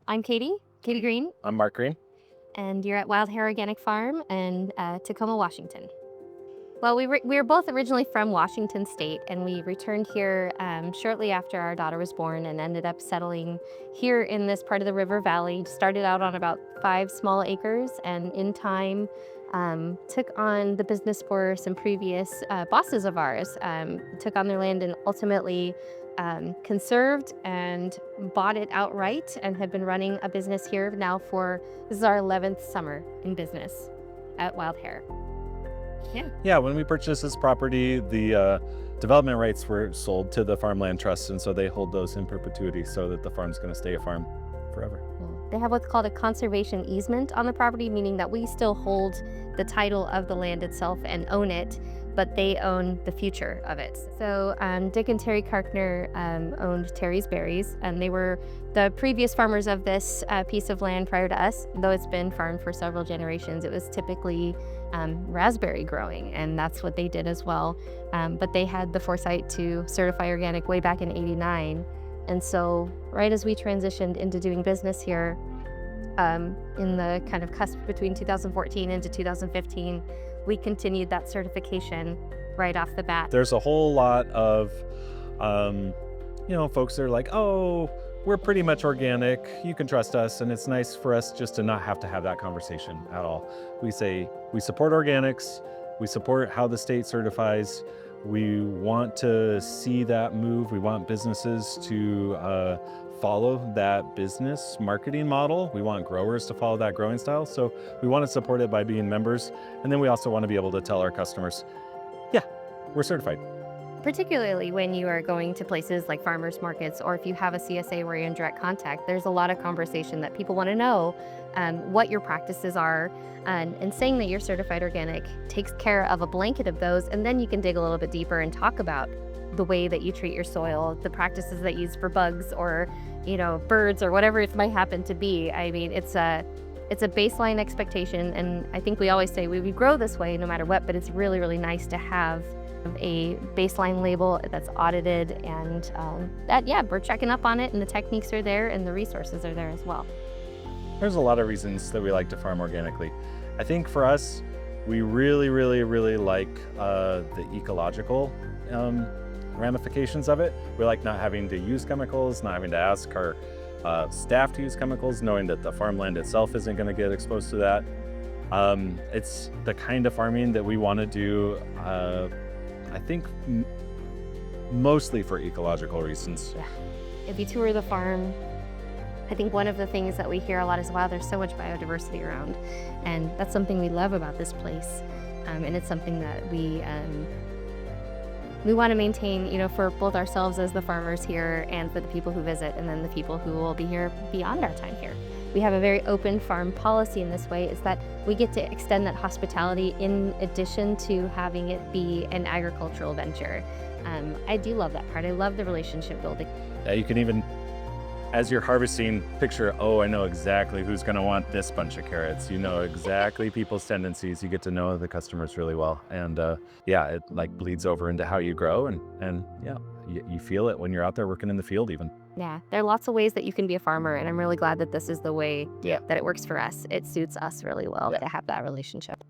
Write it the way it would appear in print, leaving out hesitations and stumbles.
I'm Katie Green, I'm Mark Green. and you're at Wild Hare Organic Farm in Tacoma, Washington. Well, we were both originally from Washington State, and we returned here shortly after our daughter was born and ended up settling here in this part of the river valley. Started out on about 5 small acres, and in time took on the business for some previous bosses of ours, took on their land and ultimately conserved and bought it outright and have been running a business here now for, this is our 11th summer in business at Wild Hare. Yeah. Yeah, when we purchased this property, the development rights were sold to the Farmland Trust, and so they hold those in perpetuity so that the farm's going to stay a farm forever. They have what's called a conservation easement on the property, meaning that we still hold the title of the land itself and own it, but they own the future of it. So Dick and Terry Karkner owned Terry's Berries, and they were the previous farmers of this piece of land prior to us. Though it's been farmed for several generations, it was typically raspberry growing, and that's what they did as well. But they had the foresight to certify organic way back in '89. And so right as we transitioned into doing business here, in the kind of cusp between 2014 into 2015, we continued that certification right off the bat. There's a whole lot of, folks that are like, oh, we're pretty much organic. You can trust us. And it's nice for us just to not have to have that conversation at all. We say we support organics. We support how the state certifies. We want to see that move. We want businesses to follow that business marketing model. We want growers to follow that growing style. So we want to support it by being members. And then we also want to be able to tell our customers, yeah, we're certified. Particularly when you are going to places like farmers markets, or if you have a CSA where you're in direct contact, there's a lot of conversation that people want to know what your practices are. And saying that you're certified organic takes care of a blanket of those, and then you can dig a little bit deeper and talk about the way that you treat your soil, the practices that you use for bugs or birds or whatever it might happen to be. I mean, it's a baseline expectation, and I think we always say we grow this way no matter what, but it's really, really nice to have a baseline label that's audited, and we're checking up on it, and the techniques are there and the resources are there as well. There's a lot of reasons that we like to farm organically. I think for us, we really, really, really like the ecological ramifications of it. We like not having to use chemicals, not having to ask our staff to use chemicals, knowing that the farmland itself isn't going to get exposed to that. It's the kind of farming that we want to do, I think, mostly for ecological reasons. Yeah. If you tour the farm, I think one of the things that we hear a lot is, wow, there's so much biodiversity around. And that's something we love about this place. And it's something that we want to maintain, for both ourselves as the farmers here and for the people who visit, and then the people who will be here beyond our time here. We have a very open farm policy in this way, is that we get to extend that hospitality in addition to having it be an agricultural venture. I do love that part. I love the relationship building. You can even, as you're harvesting, picture, oh, I know exactly who's going to want this bunch of carrots. You know exactly people's tendencies. You get to know the customers really well. And it like bleeds over into how you grow. And you feel it when you're out there working in the field even. Yeah, there are lots of ways that you can be a farmer, and I'm really glad that this is the way that it works for us. It suits us really well to have that relationship.